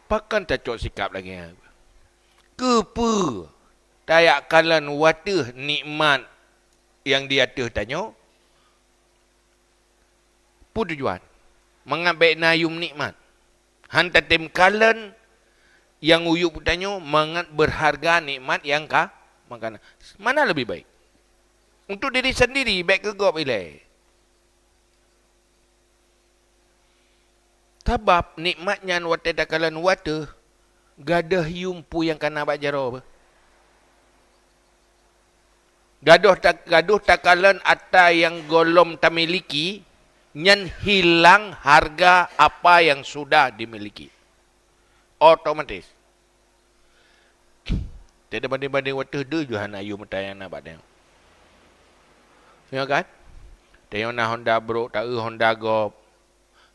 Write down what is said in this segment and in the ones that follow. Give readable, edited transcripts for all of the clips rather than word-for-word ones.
Pakan tak cok sikap lagi. Kepa tayak kalan watih nikmat yang dia tanya. Pu tujuan. Mengambil nayum nikmat. Hantar tim kalan yang uyuk tanya mengat berharga nikmat yang kah makanan. Mana lebih baik? Untuk diri sendiri baik ke gop ilai. Sebab nikmatnya wate takalan wate gadah yumpu yang kena bak jaro. Gaduh takalan atta yang golom tamiliki nyan hilang harga apa yang sudah dimiliki. Otomatis. Tidak banding-banding wate de juhan ayu metayang nak bak tengok. Ya kan? Tengok na Honda Bro, tak Honda Golf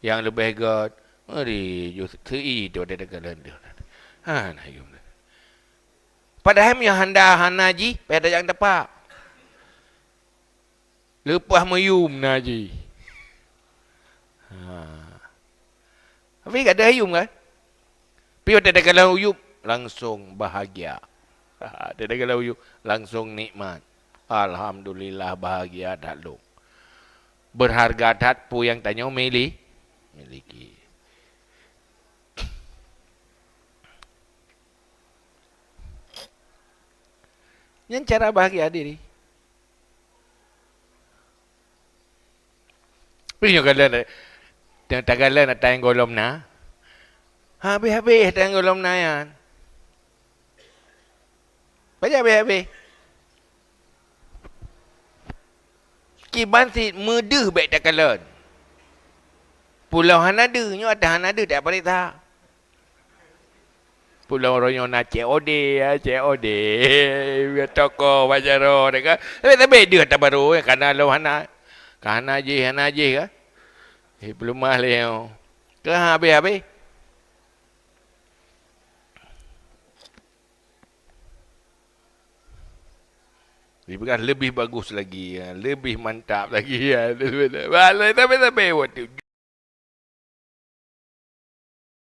yang lebih god. Mari ju tei tu ada dekat dia. Ha na yum. Padahal yang Honda Hanaji pada yang tepat. Lepas mayum naji. Tapi tak ada ayum kan? Tapi ada kalau uyup langsung bahagia. Ada kalau uyup langsung nikmat. Alhamdulillah bahagia dah lu. Berharga dat pu yang tanya miliki. Yang cara bahagia diri. Punya kalian yang tagalan at tayong golom na. Habis tayong golom na yan. Baca habis. Kiban si mede baik takalan. Pulau Hanada, nyo ada Hanada tak balik tak. Pulau Royo na COD. Toko Bajaro dekat. Tapi dia tak baru kerana lo Hana. Hana je kan. Belum mah leo. Ke habis. Lebih bagus lagi, lebih mantap lagi. Tapi waktu